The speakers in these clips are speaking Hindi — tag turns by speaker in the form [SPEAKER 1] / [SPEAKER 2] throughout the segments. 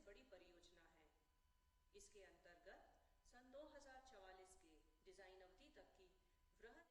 [SPEAKER 1] बड़ी परियोजना है। इसके अंतर्गत सन 2044 के डिजाइन अवधि तक की वृहद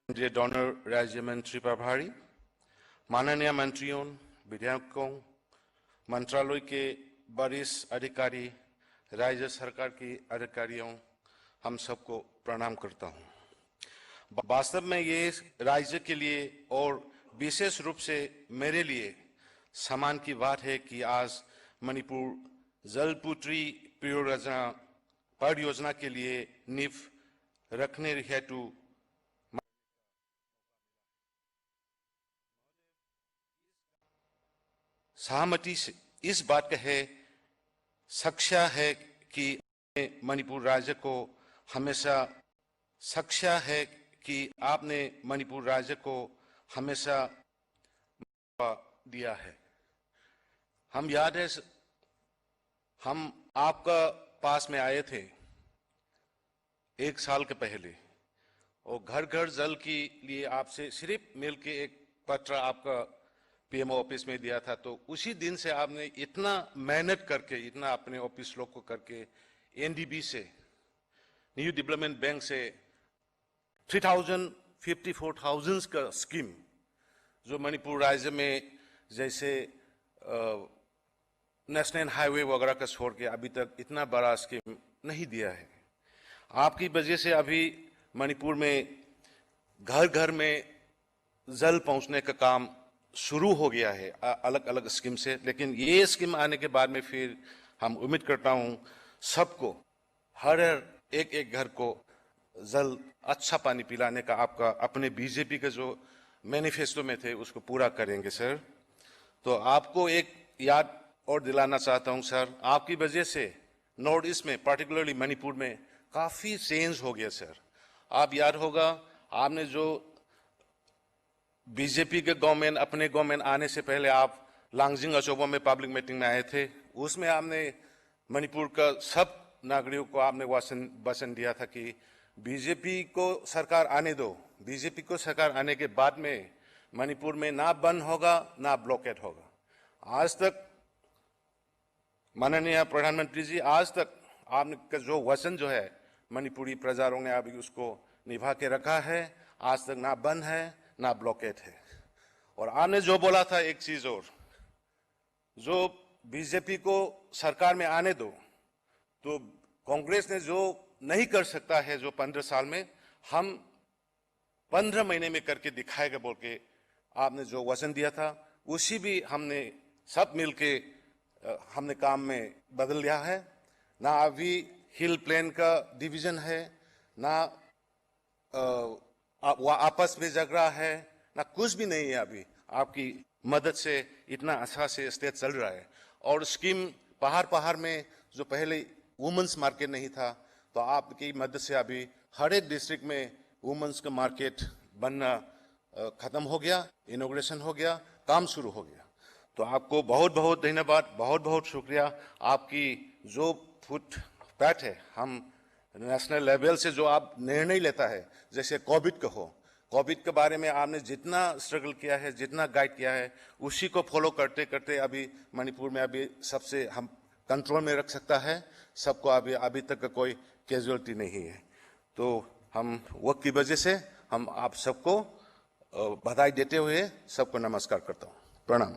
[SPEAKER 2] केंद्रीय डोनर राज्य मंत्री प्रभारी, माननीय मंत्रियों, विधायकों, मंत्रालय के वरिष्ठ अधिकारी, राज्य सरकार के अधिकारियों, हम सबको प्रणाम करता हूं। वास्तव में ये राज्य के लिए और विशेष रूप से मेरे लिए सम्मान की बात है कि आज मणिपुर जलपुत्री परियोजना के लिए नींव रखने हेतु सहमति से इस बात का है साक्ष्य है कि मणिपुर राज्य को हमेशा साक्ष्य है कि आपने मणिपुर राज्य को हमेशा दिया है। हम याद है हम आपका पास में आए थे 1 साल के पहले और घर घर जल के लिए आपसे सिर्फ मिलके एक पत्र आपका पीएमओ ऑफिस में दिया था। तो उसी दिन से आपने इतना मेहनत करके, इतना अपने ऑफिस लोग को करके एनडीबी से, न्यू डेवलपमेंट बैंक से 3,054,000 का स्कीम जो मणिपुर राज्य में जैसे नेशनल हाईवे वगैरह का छोड़ के अभी तक इतना बड़ा स्कीम नहीं दिया है। आपकी वजह से अभी मणिपुर में घर घर में जल पहुंचने का काम शुरू हो गया है अलग अलग स्कीम से। लेकिन ये स्कीम आने के बाद में फिर हम उम्मीद करता हूं सबको, हर एक एक घर को जल अच्छा पानी पिलाने का आपका अपने बीजेपी के जो मैनिफेस्टो में थे उसको पूरा करेंगे सर। तो आपको एक याद और दिलाना चाहता हूं सर, आपकी वजह से नॉर्थ ईस्ट में पर्टिकुलरली मणिपुर में काफी चेंज हो गया सर। आप याद होगा आपने जो बीजेपी के गवर्नमेंट, अपने गवर्नमेंट आने से पहले आप लांगजिंग अचोबो में पब्लिक मीटिंग में आए थे, उसमें आपने मणिपुर का सब नागरिकों को आपने वचन दिया था कि बीजेपी को सरकार आने दो, बीजेपी को सरकार आने के बाद में मणिपुर में ना बंद होगा ना ब्लॉकेट होगा। आज तक माननीय प्रधानमंत्री जी, आज तक आपने जो वचन जो है मणिपुरी प्रजाओं ने अभी उसको निभा के रखा है। आज तक ना बंद है ना ब्लॉकेट है। और आपने जो बोला था एक चीज और, जो बीजेपी को सरकार में आने दो, तो कांग्रेस ने जो नहीं कर सकता है जो 15 साल में, हम 15 महीने में करके दिखाएगा बोल के आपने जो वचन दिया था, उसी भी हमने सब मिलके हमने काम में बदल लिया है। ना अभी हिल प्लेन का डिवीजन है, ना आपस में झगड़ा है, ना कुछ भी नहीं है। अभी आपकी मदद से इतना अच्छा से स्टेट चल रहा है। और स्कीम पहाड़ में जो पहले वुमेन्स मार्केट नहीं था, तो आपकी मदद से अभी हर एक डिस्ट्रिक्ट में वुमेन्स का मार्केट बनना खत्म हो गया, इनॉग्रेशन हो गया, काम शुरू हो गया। तो आपको बहुत बहुत धन्यवाद, बहुत बहुत शुक्रिया। आपकी जो फुट पैट है, हम नेशनल लेवल से जो आप निर्णय लेता है, जैसे कोविड का हो, कोविड के बारे में आपने जितना स्ट्रगल किया है, जितना गाइड किया है, उसी को फॉलो करते करते अभी मणिपुर में अभी सबसे हम कंट्रोल में रख सकता है सबको। अभी तक का कोई कैजुअलिटी नहीं है। तो हम वक्त की वजह से हम आप सबको बधाई देते हुए सबको नमस्कार करता हूं। प्रणाम।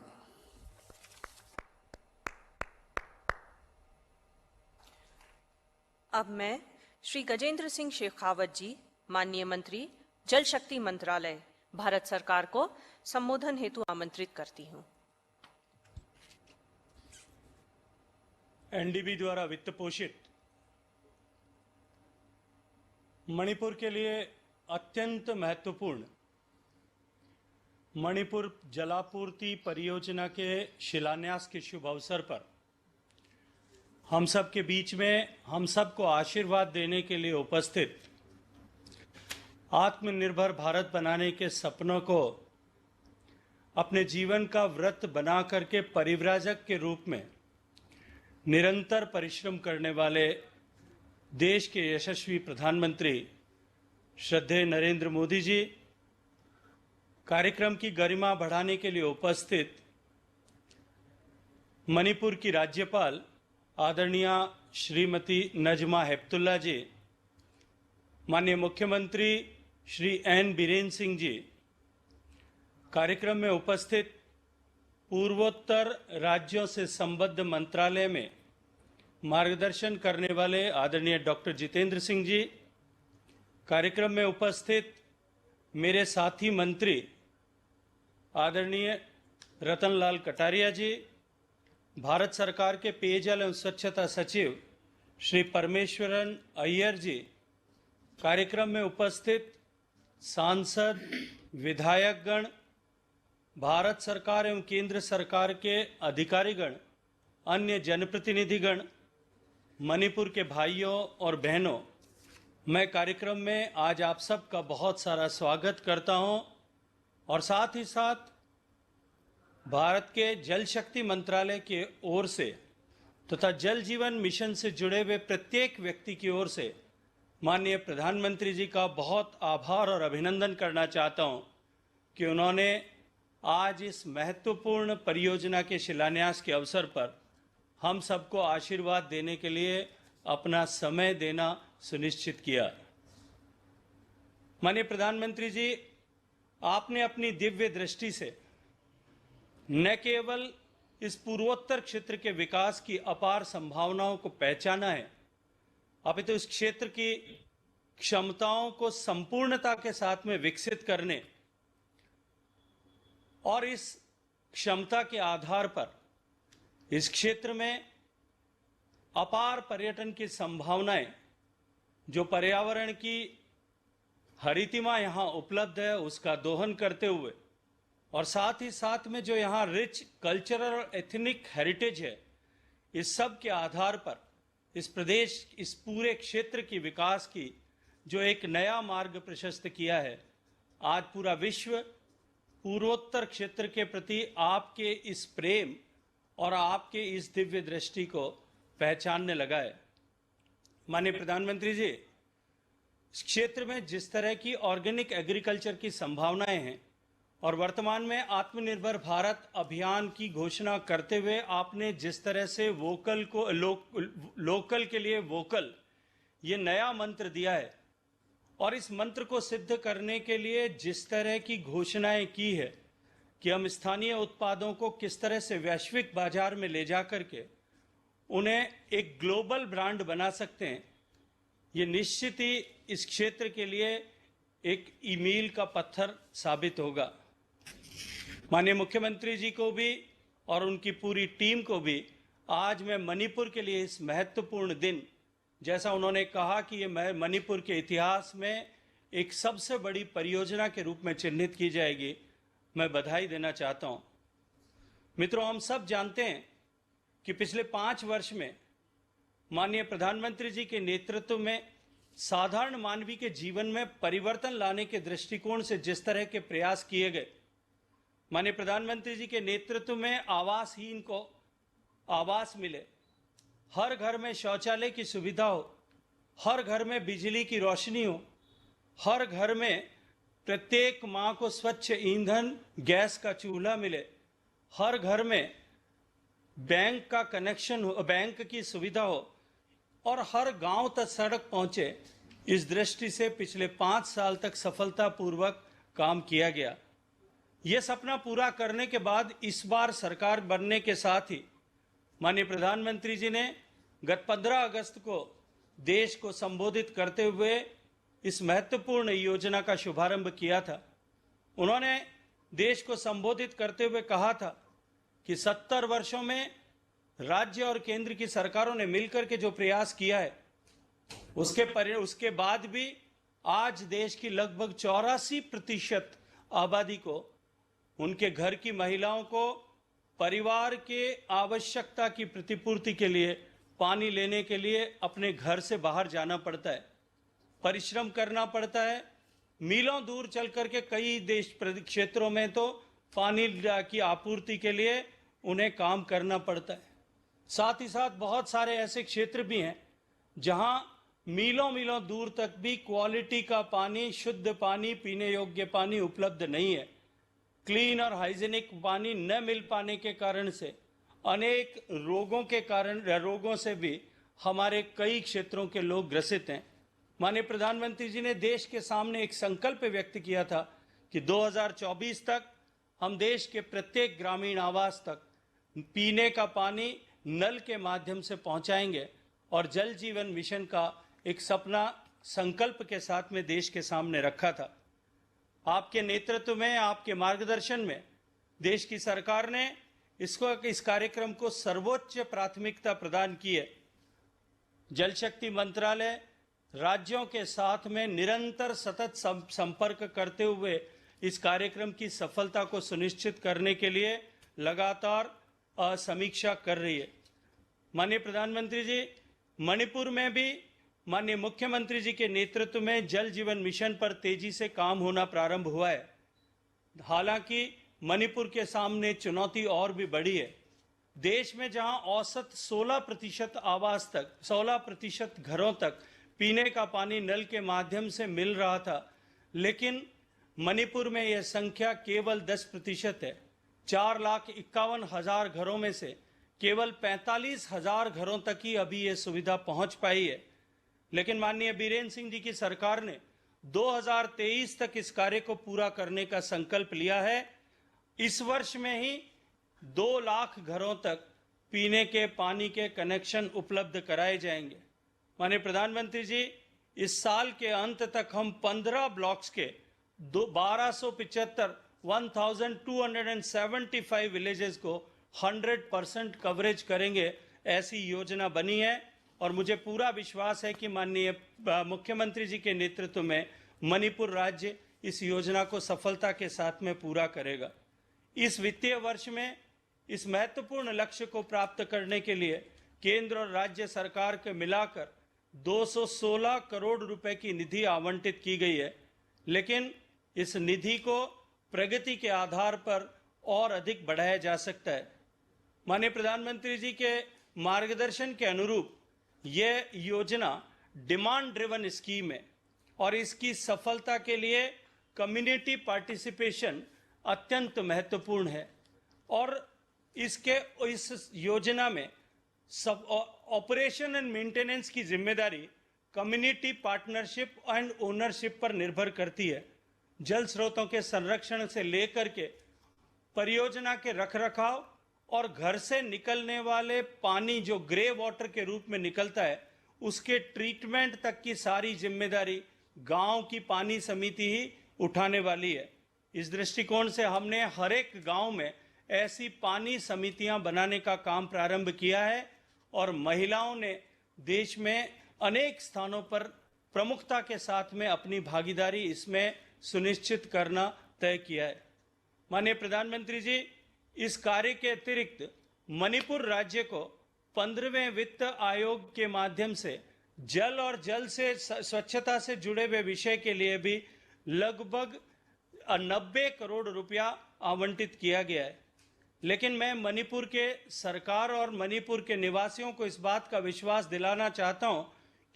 [SPEAKER 1] अब मैं श्री गजेंद्र सिंह शेखावत जी, माननीय मंत्री जल शक्ति मंत्रालय, भारत सरकार को संबोधन हेतु आमंत्रित करती हूं।
[SPEAKER 3] एनडीबी द्वारा वित्त पोषित मणिपुर के लिए अत्यंत महत्वपूर्ण मणिपुर जलापूर्ति परियोजना के शिलान्यास के शुभ अवसर पर हम सब के बीच में हम सबको आशीर्वाद देने के लिए उपस्थित आत्मनिर्भर भारत बनाने के सपनों को अपने जीवन का व्रत बना करके परिव्राजक के रूप में निरंतर परिश्रम करने वाले देश के यशस्वी प्रधानमंत्री श्रद्धेय नरेंद्र मोदी जी, कार्यक्रम की गरिमा बढ़ाने के लिए उपस्थित मणिपुर की राज्यपाल आदरणीय श्रीमती नजमा हेपतुल्ला जी, माननीय मुख्यमंत्री श्री एन बीरेन सिंह जी, कार्यक्रम में उपस्थित पूर्वोत्तर राज्यों से संबद्ध मंत्रालय में मार्गदर्शन करने वाले आदरणीय डॉक्टर जितेंद्र सिंह जी, कार्यक्रम में उपस्थित मेरे साथी मंत्री आदरणीय रतनलाल कटारिया जी, भारत सरकार के पेयजल एवं स्वच्छता सचिव श्री परमेश्वरन अय्यर जी, कार्यक्रम में उपस्थित सांसद, विधायकगण, भारत सरकार एवं केंद्र सरकार के अधिकारीगण, अन्य जनप्रतिनिधिगण, मणिपुर के भाइयों और बहनों, मैं कार्यक्रम में आज आप सबका बहुत सारा स्वागत करता हूं और साथ ही साथ भारत के जल शक्ति मंत्रालय की ओर से तथा जल जीवन मिशन से जुड़े हुए प्रत्येक व्यक्ति की ओर से माननीय प्रधानमंत्री जी का बहुत आभार और अभिनंदन करना चाहता हूं कि उन्होंने आज इस महत्वपूर्ण परियोजना के शिलान्यास के अवसर पर हम सबको आशीर्वाद देने के लिए अपना समय देना सुनिश्चित किया। माननीय प्रधानमंत्री जी, आपने अपनी दिव्य दृष्टि से न केवल इस पूर्वोत्तर क्षेत्र के विकास की अपार संभावनाओं को पहचाना है, अपितु इस क्षेत्र की क्षमताओं को संपूर्णता के साथ में विकसित करने और इस क्षमता के आधार पर इस क्षेत्र में अपार पर्यटन की संभावनाएं, जो पर्यावरण की हरितिमा यहां उपलब्ध है, उसका दोहन करते हुए और साथ ही साथ में जो यहाँ रिच कल्चरल और एथनिक हेरिटेज है, इस सब के आधार पर इस प्रदेश, इस पूरे क्षेत्र की विकास की जो एक नया मार्ग प्रशस्त किया है, आज पूरा विश्व पूर्वोत्तर क्षेत्र के प्रति आपके इस प्रेम और आपके इस दिव्य दृष्टि को पहचानने लगा है। माननीय प्रधानमंत्री जी, इस क्षेत्र में जिस तरह की ऑर्गेनिक एग्रीकल्चर की संभावनाएं हैं और वर्तमान में आत्मनिर्भर भारत अभियान की घोषणा करते हुए आपने जिस तरह से वोकल को लोकल के लिए वोकल ये नया मंत्र दिया है और इस मंत्र को सिद्ध करने के लिए जिस तरह की घोषणाएं की है कि हम स्थानीय उत्पादों को किस तरह से वैश्विक बाजार में ले जाकर के उन्हें एक ग्लोबल ब्रांड बना सकते हैं, ये निश्चित ही इस क्षेत्र के लिए एक मील का पत्थर साबित होगा। माननीय मुख्यमंत्री जी को भी और उनकी पूरी टीम को भी आज मैं मणिपुर के लिए इस महत्वपूर्ण दिन, जैसा उन्होंने कहा कि ये मणिपुर के इतिहास में एक सबसे बड़ी परियोजना के रूप में चिन्हित की जाएगी, मैं बधाई देना चाहता हूं। मित्रों, हम सब जानते हैं कि पिछले 5 वर्ष में माननीय प्रधानमंत्री जी के नेतृत्व में साधारण मानवीय के जीवन में परिवर्तन लाने के दृष्टिकोण से जिस तरह के प्रयास किए गए, माननीय प्रधानमंत्री जी के नेतृत्व में आवासहीन को आवास मिले, हर घर में शौचालय की सुविधा हो, हर घर में बिजली की रोशनी हो, हर घर में प्रत्येक मां को स्वच्छ ईंधन गैस का चूल्हा मिले, हर घर में बैंक का कनेक्शन हो, बैंक की सुविधा हो और हर गांव तक सड़क पहुंचे, इस दृष्टि से पिछले 5 साल तक सफलतापूर्वक काम किया गया। यह सपना पूरा करने के बाद इस बार सरकार बनने के साथ ही माननीय प्रधानमंत्री जी ने गत 15 अगस्त को देश को संबोधित करते हुए इस महत्वपूर्ण योजना का शुभारंभ किया था। उन्होंने देश को संबोधित करते हुए कहा था कि 70 वर्षों में राज्य और केंद्र की सरकारों ने मिलकर के जो प्रयास किया है उसके बाद भी आज देश की लगभग 84% आबादी को, उनके घर की महिलाओं को परिवार के आवश्यकता की प्रतिपूर्ति के लिए पानी लेने के लिए अपने घर से बाहर जाना पड़ता है, परिश्रम करना पड़ता है। मीलों दूर चल करके कई देश क्षेत्रों में तो पानी की आपूर्ति के लिए उन्हें काम करना पड़ता है। साथ ही साथ बहुत सारे ऐसे क्षेत्र भी हैं जहां मीलों मीलों दूर तक भी क्वालिटी का पानी, शुद्ध पानी, पीने योग्य पानी उपलब्ध नहीं है। क्लीन और हाइजीनिक पानी न मिल पाने के कारण से अनेक रोगों से भी हमारे कई क्षेत्रों के लोग ग्रसित हैं। माननीय प्रधानमंत्री जी ने देश के सामने एक संकल्प व्यक्त किया था कि 2024 तक हम देश के प्रत्येक ग्रामीण आवास तक पीने का पानी नल के माध्यम से पहुंचाएंगे और जल जीवन मिशन का एक सपना संकल्प के साथ में देश के सामने रखा था। आपके नेतृत्व में, आपके मार्गदर्शन में देश की सरकार ने इस कार्यक्रम को सर्वोच्च प्राथमिकता प्रदान की है। जल शक्ति मंत्रालय राज्यों के साथ में निरंतर सतत संपर्क करते हुए इस कार्यक्रम की सफलता को सुनिश्चित करने के लिए लगातार समीक्षा कर रही है। माननीय प्रधानमंत्री जी, मणिपुर में भी माननीय मुख्यमंत्री जी के नेतृत्व में जल जीवन मिशन पर तेजी से काम होना प्रारंभ हुआ है। हालांकि मणिपुर के सामने चुनौती और भी बड़ी है। देश में जहां औसत 16% घरों तक पीने का पानी नल के माध्यम से मिल रहा था, लेकिन मणिपुर में यह संख्या केवल 10% है। 4,51,000 घरों में से केवल 45,000 घरों तक ही अभी यह सुविधा पहुंच पाई है। लेकिन माननीय बीरेन्द्र सिंह जी की सरकार ने 2023 तक इस कार्य को पूरा करने का संकल्प लिया है। इस वर्ष में ही 2 लाख घरों तक पीने के पानी के कनेक्शन उपलब्ध कराए जाएंगे। माननीय प्रधानमंत्री जी, इस साल के अंत तक हम 15 ब्लॉक्स के 1275 विलेजेस को 100% कवरेज करेंगे, ऐसी योजना बनी है। और मुझे पूरा विश्वास है कि माननीय मुख्यमंत्री जी के नेतृत्व में मणिपुर राज्य इस योजना को सफलता के साथ में पूरा करेगा। इस वित्तीय वर्ष में इस महत्वपूर्ण लक्ष्य को प्राप्त करने के लिए केंद्र और राज्य सरकार के मिलाकर 216 करोड़ रुपए की निधि आवंटित की गई है। लेकिन इस निधि को प्रगति के आधार पर और अधिक बढ़ाया जा सकता है। माननीय प्रधानमंत्री जी के मार्गदर्शन के अनुरूप यह योजना डिमांड ड्रिवन स्कीम है और इसकी सफलता के लिए कम्युनिटी पार्टिसिपेशन अत्यंत महत्वपूर्ण है। और इस योजना में सब ऑपरेशन एंड मेंटेनेंस की जिम्मेदारी कम्युनिटी पार्टनरशिप एंड ओनरशिप पर निर्भर करती है। जल स्रोतों के संरक्षण से लेकर के परियोजना के रखरखाव और घर से निकलने वाले पानी जो ग्रे वाटर के रूप में निकलता है उसके ट्रीटमेंट तक की सारी जिम्मेदारी गांव की पानी समिति ही उठाने वाली है। इस दृष्टिकोण से हमने हर एक गांव में ऐसी पानी समितियां बनाने का काम प्रारंभ किया है और महिलाओं ने देश में अनेक स्थानों पर प्रमुखता के साथ में अपनी भागीदारी इसमें सुनिश्चित करना तय किया है। माननीय प्रधानमंत्री जी, इस कार्य के अतिरिक्त मणिपुर राज्य को 15वें वित्त आयोग के माध्यम से जल और जल से स्वच्छता से जुड़े हुए विषय के लिए भी लगभग 90 करोड़ रुपया आवंटित किया गया है। लेकिन मैं मणिपुर के सरकार और मणिपुर के निवासियों को इस बात का विश्वास दिलाना चाहता हूं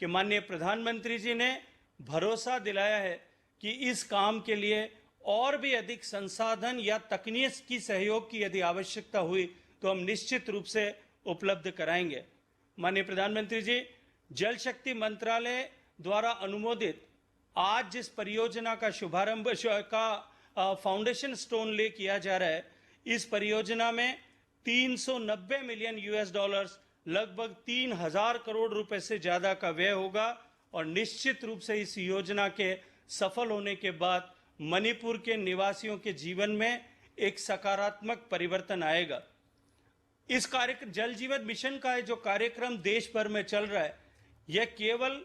[SPEAKER 3] कि माननीय प्रधानमंत्री जी ने भरोसा दिलाया है कि इस काम के लिए और भी अधिक संसाधन या तकनीकी सहयोग की यदि आवश्यकता हुई तो हम निश्चित रूप से उपलब्ध कराएंगे। माननीय प्रधानमंत्री जी, जल शक्ति मंत्रालय द्वारा अनुमोदित आज जिस परियोजना का शुभारंभ का फाउंडेशन स्टोन ले किया जा रहा है, इस परियोजना में 390 मिलियन यूएस डॉलर्स, लगभग 3000 करोड़ रुपए से ज्यादा का व्यय होगा और निश्चित रूप से इस योजना के सफल होने के बाद मणिपुर के निवासियों के जीवन में एक सकारात्मक परिवर्तन आएगा। इस कार्यक्रम जल जीवन मिशन का जो कार्यक्रम देश भर में चल रहा है, यह केवल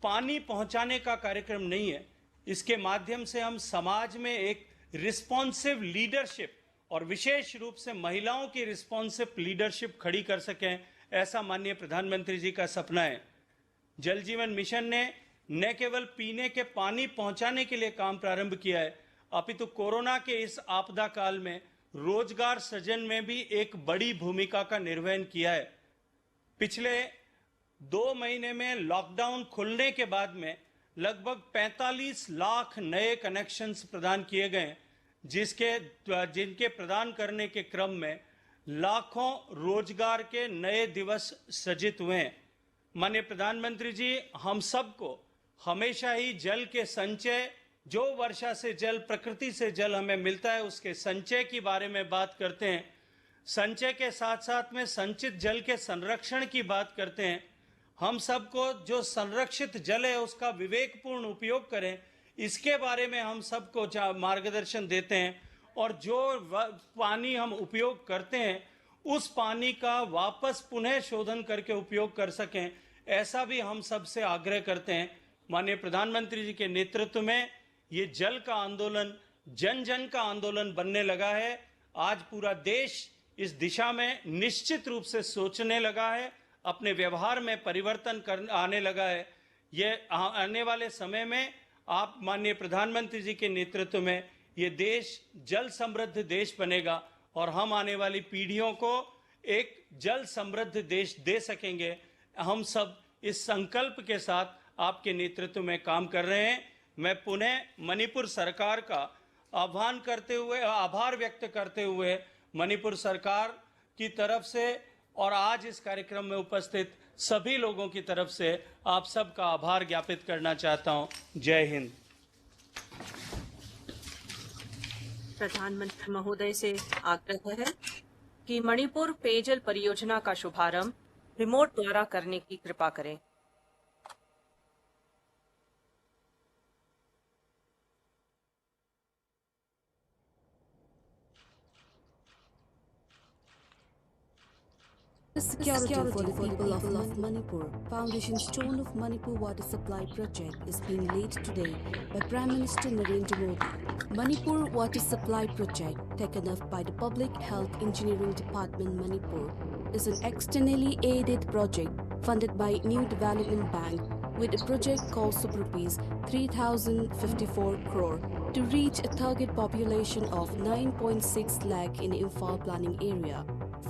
[SPEAKER 3] पानी पहुंचाने का कार्यक्रम नहीं है। इसके माध्यम से हम समाज में एक रिस्पॉन्सिव लीडरशिप और विशेष रूप से महिलाओं की रिस्पॉन्सिव लीडरशिप खड़ी कर सकें, ऐसा माननीय प्रधानमंत्री जी का सपना है। जल जीवन मिशन ने न केवल पीने के पानी पहुंचाने के लिए काम प्रारंभ किया है, अपितु कोरोना के इस आपदा काल में रोजगार सृजन में भी एक बड़ी भूमिका का निर्वहन किया है। पिछले 2 महीने में लॉकडाउन खुलने के बाद में लगभग 45 लाख नए कनेक्शंस प्रदान किए गए, जिनके प्रदान करने के क्रम में लाखों रोजगार के नए दिवस सृजित हुए हैं। माननीय प्रधानमंत्री जी, हम सबको हमेशा ही जल के संचय, जो वर्षा से जल, प्रकृति से जल हमें मिलता है, उसके संचय के बारे में बात करते हैं। संचय के साथ साथ में संचित जल के संरक्षण की बात करते हैं। हम सबको जो संरक्षित जल है उसका विवेकपूर्ण उपयोग करें, इसके बारे में हम सबको मार्गदर्शन देते हैं। और जो पानी हम उपयोग करते हैं उस पानी का वापस पुनः शोधन करके उपयोग कर सकें, ऐसा भी हम सबसे आग्रह करते हैं। माननीय प्रधानमंत्री जी के नेतृत्व में ये जल का आंदोलन जन जन का आंदोलन बनने लगा है। आज पूरा देश इस दिशा में निश्चित रूप से सोचने लगा है, अपने व्यवहार में परिवर्तन आने लगा है। ये आने वाले समय में आप माननीय प्रधानमंत्री जी के नेतृत्व में ये देश जल समृद्ध देश बनेगा और हम आने वाली पीढ़ियों को एक जल समृद्ध देश दे सकेंगे। हम सब इस संकल्प के साथ आपके नेतृत्व में काम कर रहे हैं। मैं पुनः मणिपुर सरकार का आभार व्यक्त करते हुए मणिपुर सरकार की तरफ से और आज इस कार्यक्रम में उपस्थित सभी लोगों की तरफ से आप सबका आभार ज्ञापित करना चाहता हूं। जय हिंद।
[SPEAKER 1] प्रधानमंत्री महोदय से आग्रह है कि मणिपुर पेयजल परियोजना का शुभारंभ रिमोट द्वारा करने की कृपा करें।
[SPEAKER 4] Security for the people of Manipur. Foundation Stone of Manipur Water Supply Project is being laid today by Prime Minister Narendra Modi. Manipur Water Supply Project, taken up by the Public Health Engineering Department Manipur, is an externally aided project funded by New Development Bank with a project cost of rupees 3,054 crore to reach a target population of 9.6 lakh in Imphal planning area,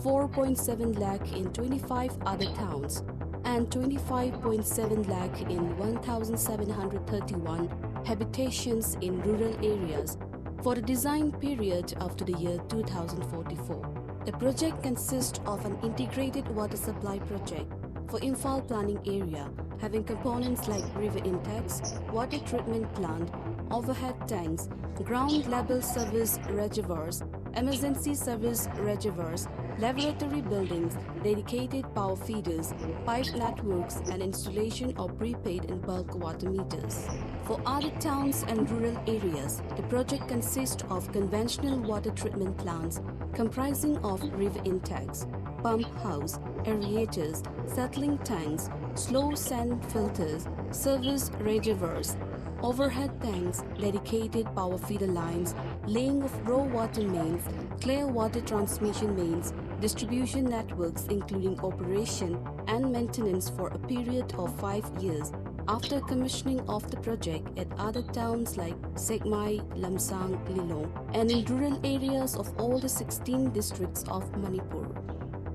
[SPEAKER 4] 4.7 lakh in 25 other towns, and 25.7 lakh in 1,731 habitations in rural areas for a design period after the year 2044. The project consists of an integrated water supply project for Imphal planning area, having components like river intakes, water treatment plant, overhead tanks, ground level service reservoirs, emergency service reservoirs, laboratory buildings, dedicated power feeders, pipe networks, and installation of prepaid and bulk water meters. For other towns and rural areas, the project consists of conventional water treatment plants comprising of river intakes, pump house, aerators, settling tanks, slow sand filters, service reservoirs, overhead tanks, dedicated power feeder lines, laying of raw water mains, clear water transmission mains, distribution networks including operation and maintenance for a period of 5 years after commissioning of the project at other towns like Sekmai, Lamsang, Lilong, and in rural areas of all the 16 districts of Manipur.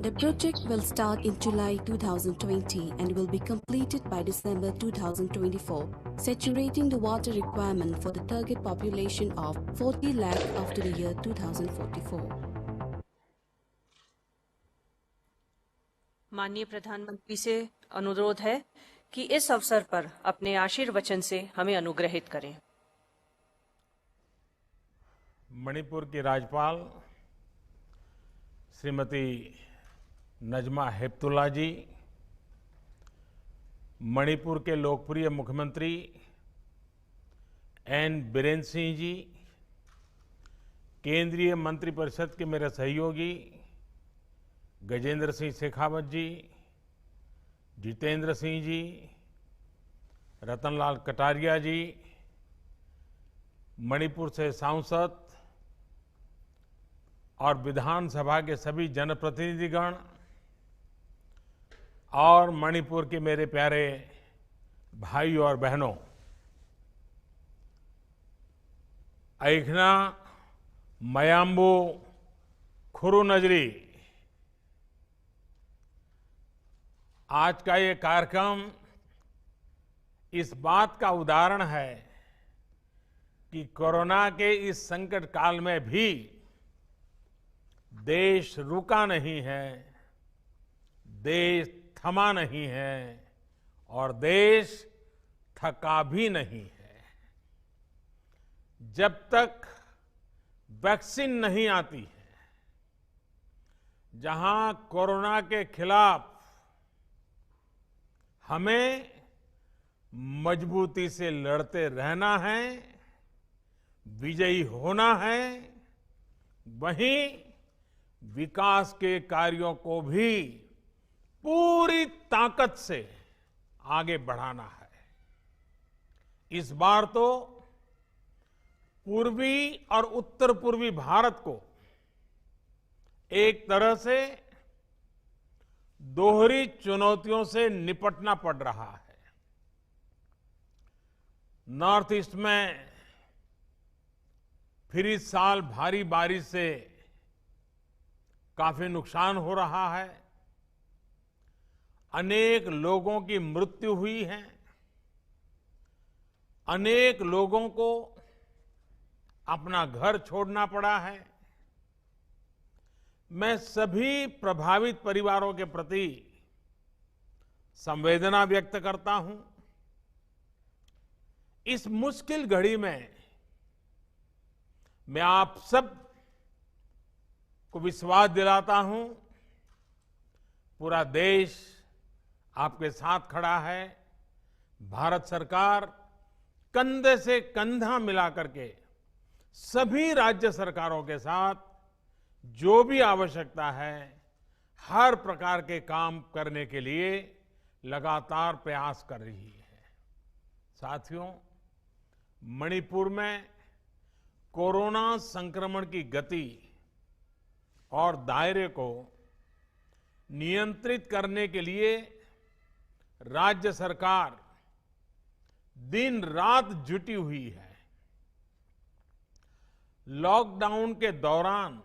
[SPEAKER 4] The project will start in July 2020 and will be completed by December 2024, saturating the water requirement for the target population of 40 lakh after the year 2044.
[SPEAKER 1] माननीय प्रधानमंत्री से अनुरोध है कि इस अवसर पर अपने आशीर्वचन से हमें अनुग्रहित करें।
[SPEAKER 5] मणिपुर की राज्यपाल श्रीमती नजमा हेपतुल्ला जी, मणिपुर के लोकप्रिय मुख्यमंत्री एन बीरेन सिंह जी, केंद्रीय मंत्रिपरिषद के मेरे सहयोगी गजेंद्र सिंह शेखावत जी, जितेंद्र सिंह जी, रतनलाल कटारिया जी, मणिपुर से सांसद और विधानसभा के सभी जनप्रतिनिधिगण और मणिपुर के मेरे प्यारे भाई और बहनों, ऐखना मयाम्बू खुरू नजरी, आज का ये कार्यक्रम इस बात का उदाहरण है कि कोरोना के इस संकट काल में भी देश रुका नहीं है, देश थमा नहीं है और देश थका भी नहीं है। जब तक वैक्सीन नहीं आती है, जहां कोरोना के खिलाफ हमें मजबूती से लड़ते रहना है, विजयी होना है, वहीं विकास के कार्यों को भी पूरी ताकत से आगे बढ़ाना है। इस बार तो पूर्वी और उत्तर पूर्वी भारत को एक तरह से दोहरी चुनौतियों से निपटना पड़ रहा है। नॉर्थ ईस्ट में फिर इस साल भारी बारिश से काफी नुकसान हो रहा है, अनेक लोगों की मृत्यु हुई है, अनेक लोगों को अपना घर छोड़ना पड़ा है। मैं सभी प्रभावित परिवारों के प्रति संवेदना व्यक्त करता हूं। इस मुश्किल घड़ी में मैं आप सब को विश्वास दिलाता हूं, पूरा देश आपके साथ खड़ा है। भारत सरकार कंधे से कंधा मिलाकर के सभी राज्य सरकारों के साथ जो भी आवश्यकता है, हर प्रकार के काम करने के लिए लगातार प्रयास कर रही है। साथियों, मणिपुर में कोरोना संक्रमण की गति और दायरे को नियंत्रित करने के लिए राज्य सरकार दिन रात जुटी हुई है। लॉकडाउन के दौरान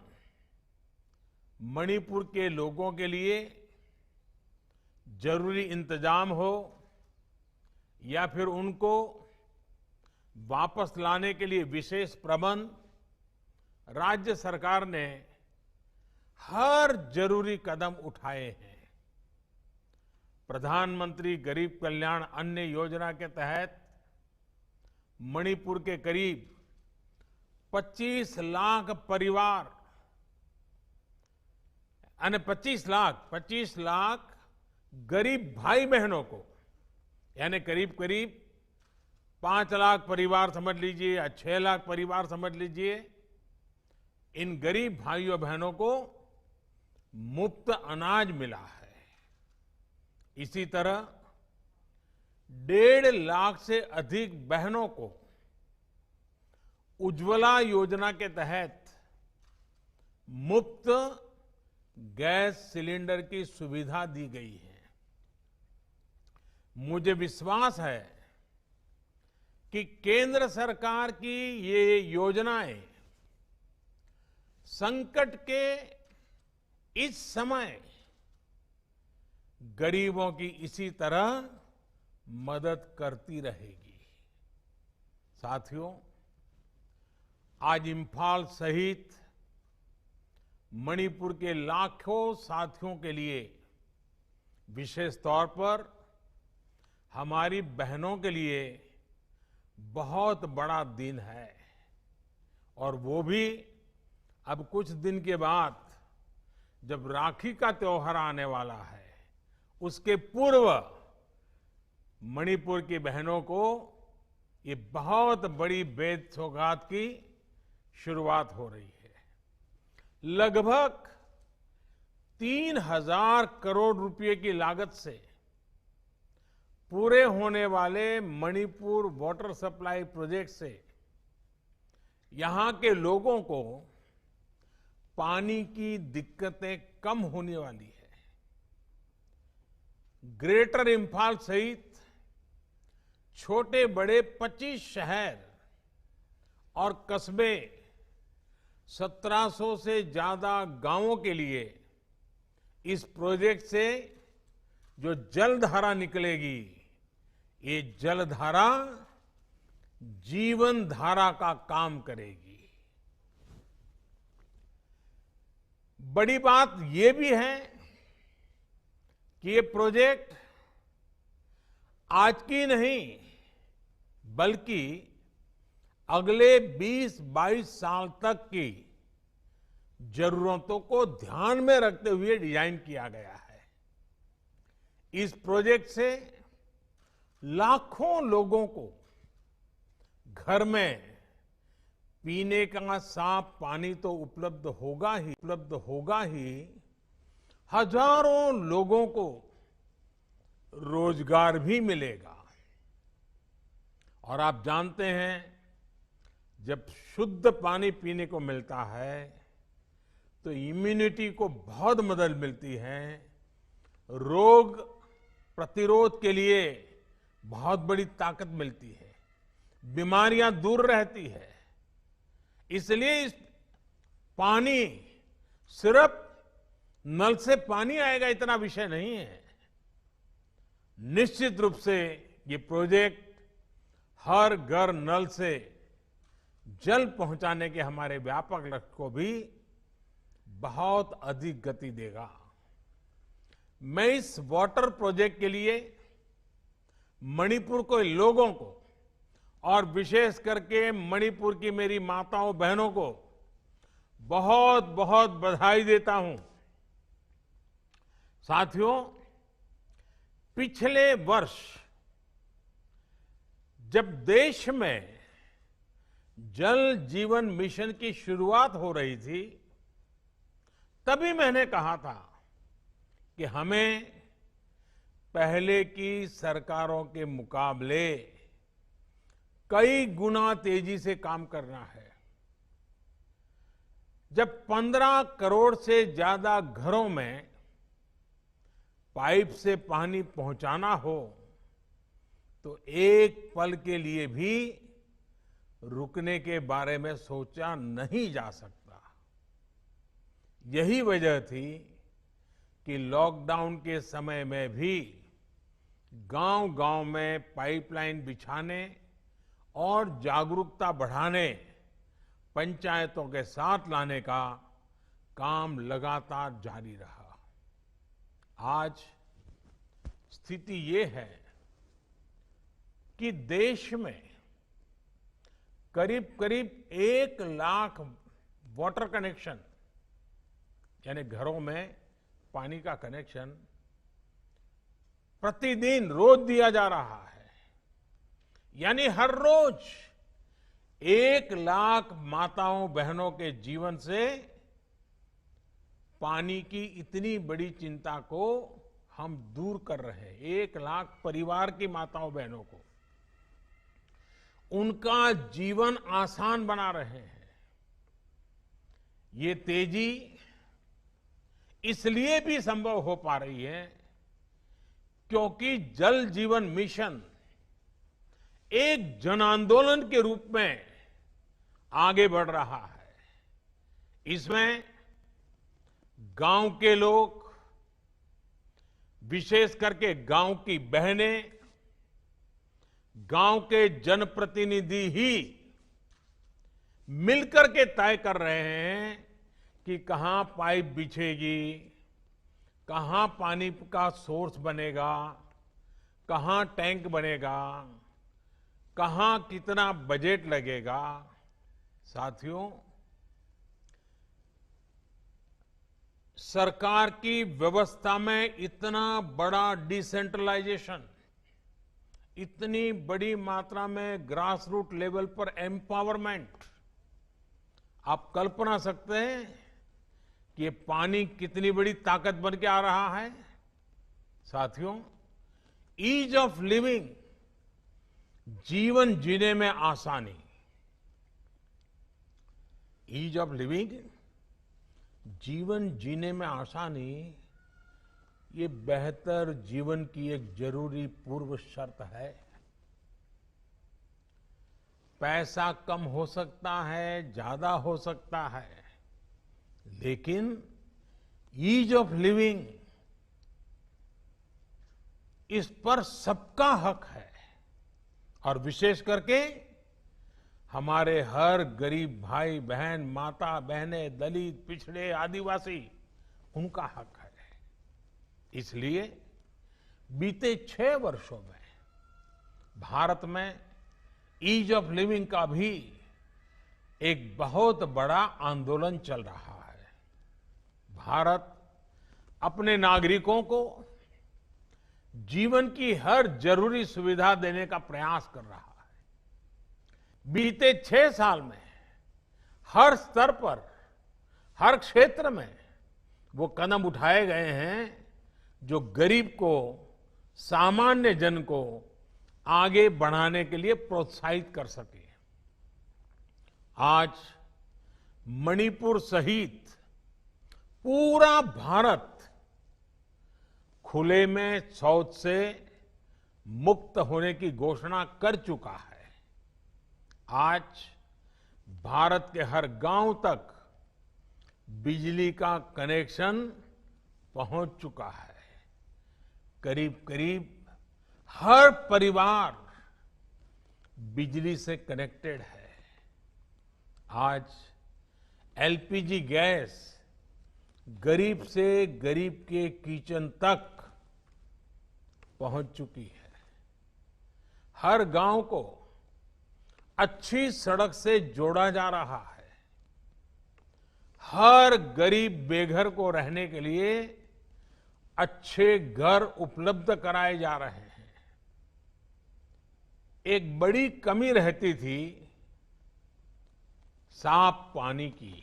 [SPEAKER 5] मणिपुर के लोगों के लिए जरूरी इंतजाम हो या फिर उनको वापस लाने के लिए विशेष प्रबंध राज्य सरकार ने हर जरूरी कदम उठाए हैं। प्रधानमंत्री गरीब कल्याण अन्न योजना के तहत मणिपुर के करीब 25 लाख परिवार यानी 25 लाख गरीब भाई बहनों को, यानी करीब करीब 5 लाख परिवार समझ लीजिए या 6 लाख परिवार समझ लीजिए, इन गरीब भाइयों बहनों को मुफ्त अनाज मिला है। इसी तरह 1.5 लाख से अधिक बहनों को उज्ज्वला योजना के तहत मुफ्त गैस सिलेंडर की सुविधा दी गई है। मुझे विश्वास है कि केंद्र सरकार की ये योजनाएं संकट के इस समय गरीबों की इसी तरह मदद करती रहेगी। साथियों, आज इंफाल सहित मणिपुर के लाखों साथियों के लिए विशेष तौर पर हमारी बहनों के लिए बहुत बड़ा दिन है और वो भी अब कुछ दिन के बाद जब राखी का त्योहार आने वाला है उसके पूर्व मणिपुर की बहनों को ये बहुत बड़ी बेद सौगात की शुरुआत हो रही है। लगभग 3,000 करोड़ रुपए की लागत से पूरे होने वाले मणिपुर वाटर सप्लाई प्रोजेक्ट से यहां के लोगों को पानी की दिक्कतें कम होने वाली है। ग्रेटर इंफाल सहित छोटे बड़े 25 शहर और कस्बे 1700 से ज्यादा गांवों के लिए इस प्रोजेक्ट से जो जलधारा निकलेगी, ये जलधारा जीवन धारा का काम करेगी। बड़ी बात ये भी है कि ये प्रोजेक्ट आज की नहीं बल्कि अगले 20-22 साल तक की जरूरतों को ध्यान में रखते हुए डिजाइन किया गया है। इस प्रोजेक्ट से लाखों लोगों को घर में पीने का साफ पानी तो उपलब्ध होगा ही, हजारों लोगों को रोजगार भी मिलेगा। और आप जानते हैं जब शुद्ध पानी पीने को मिलता है तो इम्यूनिटी को बहुत मदद मिलती है, रोग प्रतिरोध के लिए बहुत बड़ी ताकत मिलती है, बीमारियां दूर रहती है। इसलिए इस पानी सिर्फ नल से पानी आएगा इतना विषय नहीं है। निश्चित रूप से ये प्रोजेक्ट हर घर नल से जल पहुंचाने के हमारे व्यापक लक्ष्य को भी बहुत अधिक गति देगा। मैं इस वाटर प्रोजेक्ट के लिए मणिपुर के लोगों को और विशेष करके मणिपुर की मेरी माताओं बहनों को बहुत बहुत बधाई देता हूं। साथियों, पिछले वर्ष जब देश में जल जीवन मिशन की शुरुआत हो रही थी तभी मैंने कहा था कि हमें पहले की सरकारों के मुकाबले कई गुना तेजी से काम करना है। जब 15 करोड़ से ज्यादा घरों में पाइप से पानी पहुंचाना हो तो एक पल के लिए भी रुकने के बारे में सोचा नहीं जा सकता। यही वजह थी कि लॉकडाउन के समय में भी गांव-गांव में पाइपलाइन बिछाने और जागरूकता बढ़ाने, पंचायतों के साथ लाने का काम लगातार जारी रहा। आज स्थिति ये है कि देश में करीब करीब 1 लाख वाटर कनेक्शन यानी घरों में पानी का कनेक्शन प्रतिदिन रोज दिया जा रहा है। यानी हर रोज 1 लाख माताओं बहनों के जीवन से पानी की इतनी बड़ी चिंता को हम दूर कर रहे हैं। 1 लाख परिवार की माताओं बहनों को उनका जीवन आसान बना रहे हैं। ये तेजी इसलिए भी संभव हो पा रही है क्योंकि जल जीवन मिशन एक जन आंदोलन के रूप में आगे बढ़ रहा है। इसमें गांव के लोग, विशेष करके गांव की बहनें, गांव के जनप्रतिनिधि ही मिलकर के तय कर रहे हैं कि कहां पाइप बिछेगी, कहां पानी का सोर्स बनेगा, कहां टैंक बनेगा, कहां कितना बजट लगेगा। साथियों, सरकार की व्यवस्था में इतना बड़ा डिसेंट्रलाइजेशन, इतनी बड़ी मात्रा में ग्रास रूट लेवल पर एम्पावरमेंट, आप कल्पना सकते हैं कि ये पानी कितनी बड़ी ताकत बन के आ रहा है। साथियों, ईज ऑफ लिविंग, जीवन जीने में आसानी, ईज ऑफ लिविंग, जीवन जीने में आसानी, ये बेहतर जीवन की एक जरूरी पूर्व शर्त है। पैसा कम हो सकता है, ज्यादा हो सकता है, लेकिन ईज ऑफ लिविंग, इस पर सबका हक है। और विशेष करके हमारे हर गरीब भाई बहन, माता बहने, दलित, पिछड़े, आदिवासी, उनका हक है। इसलिए बीते 6 वर्षों में भारत में ईज ऑफ लिविंग का भी एक बहुत बड़ा आंदोलन चल रहा है। भारत अपने नागरिकों को जीवन की हर जरूरी सुविधा देने का प्रयास कर रहा है। बीते 6 साल में हर स्तर पर, हर क्षेत्र में वो कदम उठाए गए हैं जो गरीब को, सामान्य जन को आगे बढ़ाने के लिए प्रोत्साहित कर सके। आज मणिपुर सहित पूरा भारत खुले में शौच से मुक्त होने की घोषणा कर चुका है। आज भारत के हर गांव तक बिजली का कनेक्शन पहुंच चुका है। करीब करीब हर परिवार बिजली से कनेक्टेड है। आज एलपीजी गैस गरीब से गरीब के किचन तक पहुंच चुकी है। हर गांव को अच्छी सड़क से जोड़ा जा रहा है। हर गरीब बेघर को रहने के लिए अच्छे घर उपलब्ध कराए जा रहे हैं। एक बड़ी कमी रहती थी साफ पानी की,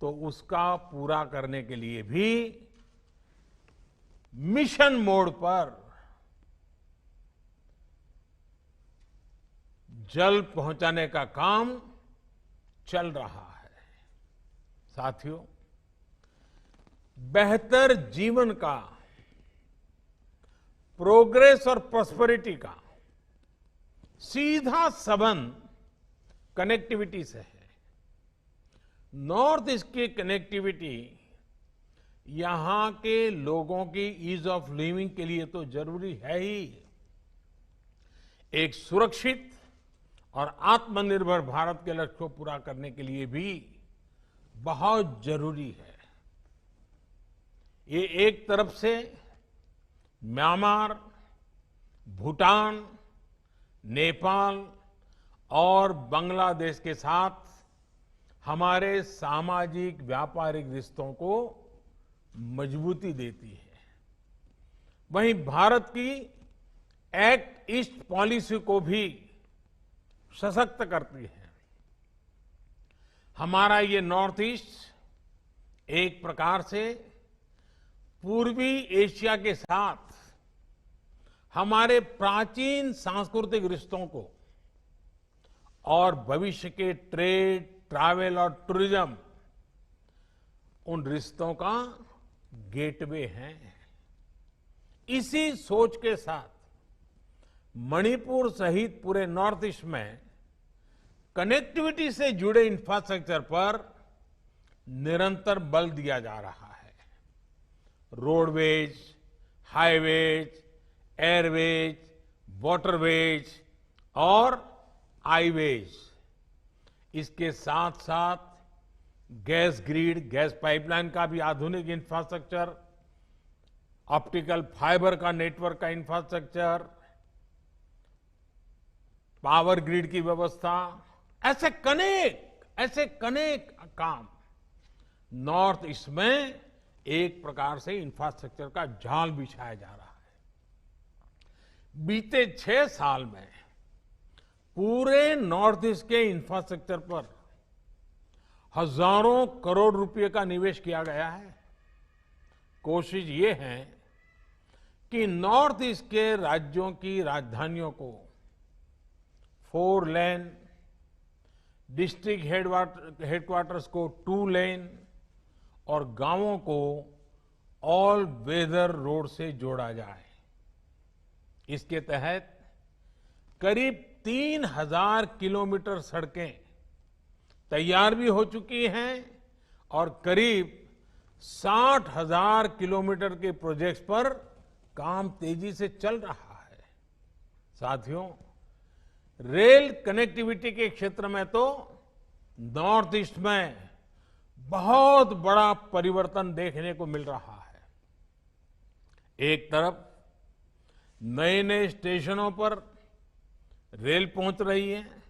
[SPEAKER 5] तो उसका पूरा करने के लिए भी मिशन मोड पर जल पहुंचाने का काम चल रहा है। साथियों, बेहतर जीवन का, प्रोग्रेस और प्रॉस्पेरिटी का सीधा संबंध कनेक्टिविटी से है। नॉर्थ ईस्ट की कनेक्टिविटी यहां के लोगों की ईज ऑफ लिविंग के लिए तो जरूरी है ही, एक सुरक्षित और आत्मनिर्भर भारत के लक्ष्य को पूरा करने के लिए भी बहुत जरूरी है। ये एक तरफ से म्यांमार, भूटान, नेपाल और बांग्लादेश के साथ हमारे सामाजिक व्यापारिक रिश्तों को मजबूती देती है। वहीं भारत की एक्ट ईस्ट पॉलिसी को भी सशक्त करती है। हमारा ये नॉर्थ ईस्ट एक प्रकार से पूर्वी एशिया के साथ हमारे प्राचीन सांस्कृतिक रिश्तों को और भविष्य के ट्रेड, ट्रैवल और टूरिज्म, उन रिश्तों का गेटवे है। इसी सोच के साथ मणिपुर सहित पूरे नॉर्थ ईस्ट में कनेक्टिविटी से जुड़े इंफ्रास्ट्रक्चर पर निरंतर बल दिया जा रहा है। रोडवेज, हाईवेज, एयरवेज, वाटरवेज और आईवेज, इसके साथ साथ गैस ग्रिड, गैस पाइपलाइन का भी आधुनिक इंफ्रास्ट्रक्चर ऑप्टिकल फाइबर का नेटवर्क का इंफ्रास्ट्रक्चर, पावर ग्रिड की व्यवस्था, ऐसे कनेक काम नॉर्थ ईस्ट में एक प्रकार से इंफ्रास्ट्रक्चर का जाल बिछाया जा रहा है। बीते 6 साल में पूरे नॉर्थ ईस्ट के इंफ्रास्ट्रक्चर पर हजारों करोड़ रुपए का निवेश किया गया है। कोशिश ये है कि नॉर्थ ईस्ट के राज्यों की राजधानियों को 4 लेन, डिस्ट्रिक्ट हेडक्वार्टर्स को 2 लेन और गांवों को ऑल वेदर रोड से जोड़ा जाए। इसके तहत करीब 3000 किलोमीटर सड़कें तैयार भी हो चुकी हैं और करीब 60,000 किलोमीटर के प्रोजेक्ट्स पर काम तेजी से चल रहा है। साथियों, रेल कनेक्टिविटी के क्षेत्र में तो नॉर्थ ईस्ट में बहुत बड़ा परिवर्तन देखने को मिल रहा है। एक तरफ नए स्टेशनों पर रेल पहुंच रही है,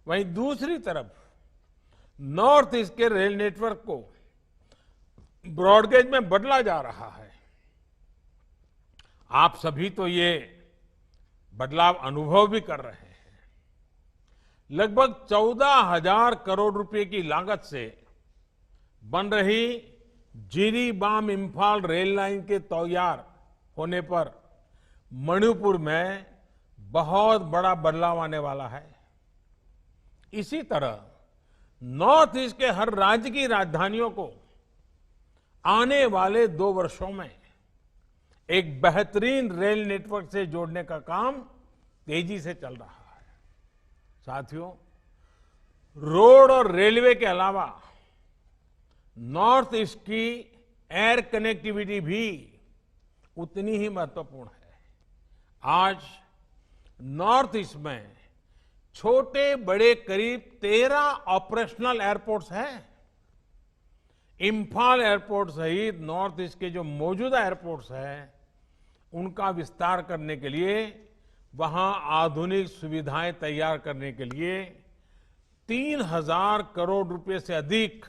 [SPEAKER 5] वहीं दूसरी तरफ नॉर्थ ईस्ट के रेल नेटवर्क को ब्रॉडगेज में बदला जा रहा है। आप सभी तो ये बदलाव अनुभव भी कर रहे हैं। लगभग 14,000 करोड़ रुपए की लागत से बन रही जिरीबाम इम्फाल रेल लाइन के तैयार होने पर मणिपुर में बहुत बड़ा बदलाव आने वाला है। इसी तरह नॉर्थ ईस्ट के हर राज्य की राजधानियों को आने वाले 2 वर्षों में एक बेहतरीन रेल नेटवर्क से जोड़ने का काम तेजी से चल रहा है। साथियों, रोड और रेलवे के अलावा नॉर्थ ईस्ट की एयर कनेक्टिविटी भी उतनी ही महत्वपूर्ण है। आज नॉर्थ ईस्ट में छोटे बड़े करीब 13 ऑपरेशनल एयरपोर्ट्स हैं। इम्फाल एयरपोर्ट सहित नॉर्थ ईस्ट के जो मौजूदा एयरपोर्ट्स हैं, उनका विस्तार करने के लिए, वहां आधुनिक सुविधाएं तैयार करने के लिए 3000 करोड़ रुपए से अधिक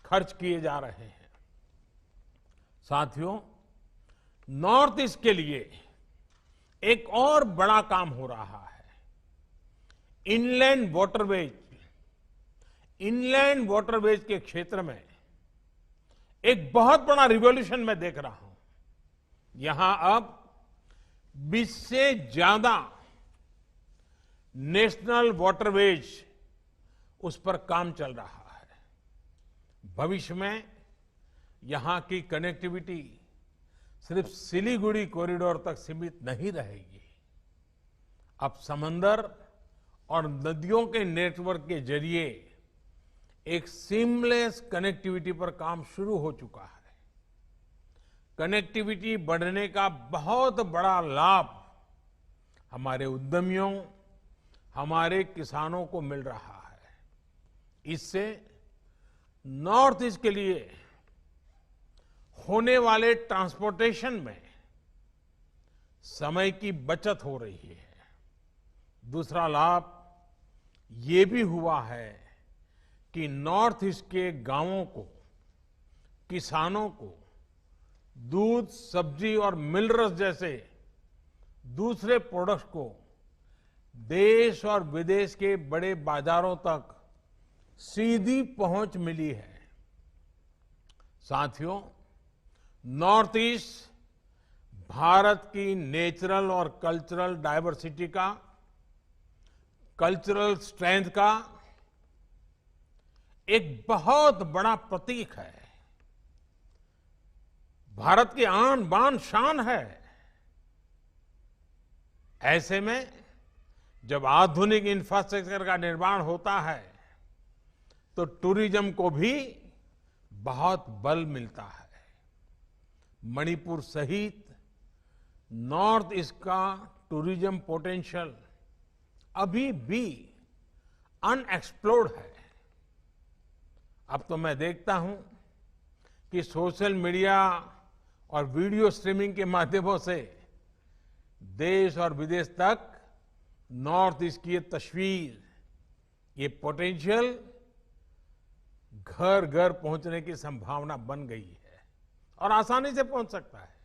[SPEAKER 5] खर्च किए जा रहे हैं। साथियों, नॉर्थ ईस्ट के लिए एक और बड़ा काम हो रहा है। इनलैंड वाटरवेज के क्षेत्र में एक बहुत बड़ा रिवॉल्यूशन मैं देख रहा हूं। यहां अब 20 से ज्यादा नेशनल वाटरवेज उस पर काम चल रहा है। भविष्य में यहां की कनेक्टिविटी सिर्फ सिलीगुड़ी कॉरिडोर तक सीमित नहीं रहेगी। अब समंदर और नदियों के नेटवर्क के जरिए एक सीमलेस कनेक्टिविटी पर काम शुरू हो चुका है। कनेक्टिविटी बढ़ने का बहुत बड़ा लाभ हमारे उद्यमियों, हमारे किसानों को मिल रहा है। इससे नॉर्थ ईस्ट के लिए होने वाले ट्रांसपोर्टेशन में समय की बचत हो रही है। दूसरा लाभ ये भी हुआ है कि नॉर्थ ईस्ट के गांवों को, किसानों को दूध, सब्जी और मिनरल्स जैसे दूसरे प्रोडक्ट्स को देश और विदेश के बड़े बाजारों तक सीधी पहुंच मिली है। साथियों, नॉर्थ ईस्ट भारत की नेचुरल और कल्चरल डाइवर्सिटी का, कल्चरल स्ट्रेंथ का एक बहुत बड़ा प्रतीक है। भारत की आन बान शान है। ऐसे में जब आधुनिक इंफ्रास्ट्रक्चर का निर्माण होता है तो टूरिज्म को भी बहुत बल मिलता है। मणिपुर सहित नॉर्थ ईस्ट का टूरिज्म पोटेंशियल अभी भी अनएक्सप्लोर्ड है। अब तो मैं देखता हूं कि सोशल मीडिया और वीडियो स्ट्रीमिंग के माध्यमों से देश और विदेश तक नॉर्थ ईस्ट की ये तस्वीर, ये पोटेंशियल घर घर पहुंचने की संभावना बन गई है और आसानी से पहुंच सकता है।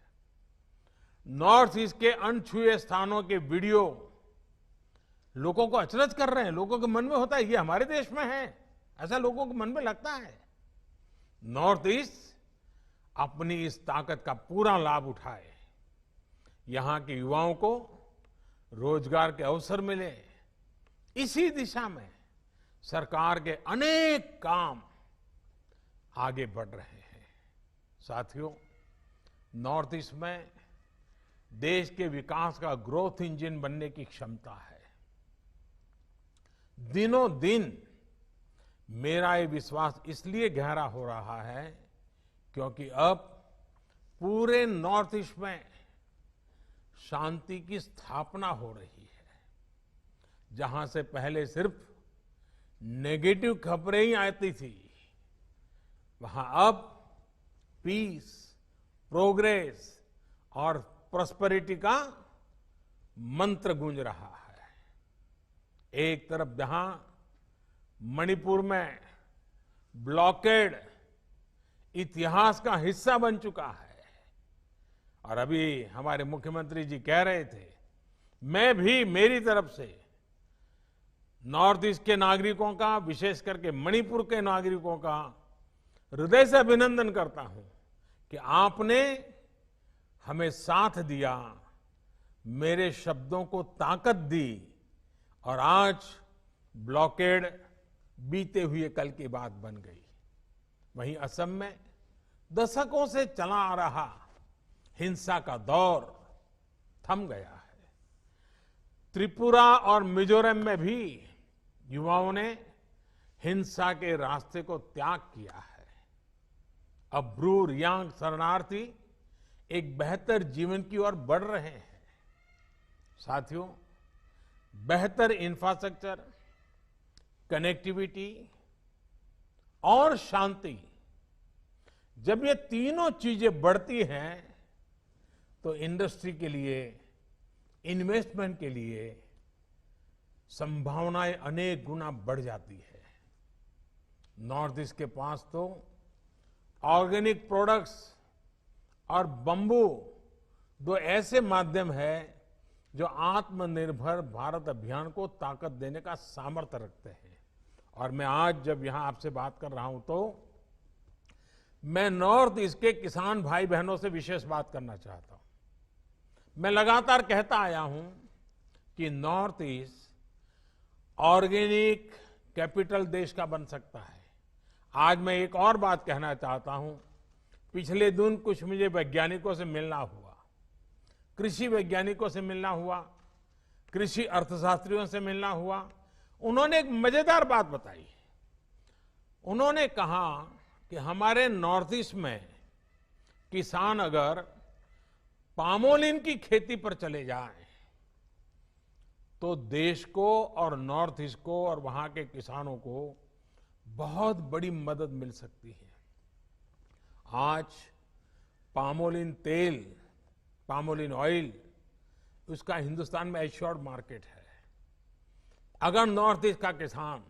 [SPEAKER 5] नॉर्थ ईस्ट के अनछुए स्थानों के वीडियो लोगों को अचरज कर रहे हैं। लोगों के मन में होता है ये हमारे देश में है, ऐसा लोगों के मन में लगता है। नॉर्थ ईस्ट अपनी इस ताकत का पूरा लाभ उठाए, यहां के युवाओं को रोजगार के अवसर मिले, इसी दिशा में सरकार के अनेक काम आगे बढ़ रहे हैं। साथियों, नॉर्थ ईस्ट में देश के विकास का ग्रोथ इंजन बनने की क्षमता है। दिनों दिन मेरा ये विश्वास इसलिए गहरा हो रहा है क्योंकि अब पूरे नॉर्थ ईस्ट में शांति की स्थापना हो रही है। जहां से पहले सिर्फ नेगेटिव खबरें ही आती थी, वहां अब पीस, प्रोग्रेस और प्रॉस्पेरिटी का मंत्र गूंज रहा है। एक तरफ जहां मणिपुर में ब्लॉकेड इतिहास का हिस्सा बन चुका है, और अभी हमारे मुख्यमंत्री जी कह रहे थे, मैं भी मेरी तरफ से नॉर्थ ईस्ट के नागरिकों का, विशेष करके मणिपुर के नागरिकों का हृदय से अभिनंदन करता हूं कि आपने हमें साथ दिया, मेरे शब्दों को ताकत दी और आज ब्लॉकेड बीते हुए कल की बात बन गई। वहीं असम में दशकों से चला आ रहा हिंसा का दौर थम गया है। त्रिपुरा और मिजोरम में भी युवाओं ने हिंसा के रास्ते को त्याग किया है। अब ब्रू रियांग शरणार्थी एक बेहतर जीवन की ओर बढ़ रहे हैं। साथियों, बेहतर इंफ्रास्ट्रक्चर, कनेक्टिविटी और शांति, जब ये तीनों चीजें बढ़ती हैं तो इंडस्ट्री के लिए, इन्वेस्टमेंट के लिए संभावनाएं अनेक गुना बढ़ जाती है। नॉर्थ ईस्ट के पास तो ऑर्गेनिक प्रोडक्ट्स और बंबू दो ऐसे माध्यम है जो आत्मनिर्भर भारत अभियान को ताकत देने का सामर्थ्य रखते हैं। और मैं आज जब यहां आपसे बात कर रहा हूं तो मैं नॉर्थ ईस्ट के किसान भाई बहनों से विशेष बात करना चाहता हूं। मैं लगातार कहता आया हूं कि नॉर्थ ईस्ट ऑर्गेनिक कैपिटल देश का बन सकता है। आज मैं एक और बात कहना चाहता हूं। पिछले दिन कुछ मुझे वैज्ञानिकों से मिलना हुआ, कृषि वैज्ञानिकों से मिलना हुआ, कृषि अर्थशास्त्रियों से मिलना हुआ। उन्होंने एक मजेदार बात बताई। उन्होंने कहा कि हमारे नॉर्थ ईस्ट में किसान अगर पामोलिन की खेती पर चले जाएं तो देश को और नॉर्थ ईस्ट को और वहां के किसानों को बहुत बड़ी मदद मिल सकती है। आज पामोलिन तेल, पामोलिन ऑयल, उसका हिंदुस्तान में एश्योर्ड मार्केट है। अगर नॉर्थ ईस्ट का किसान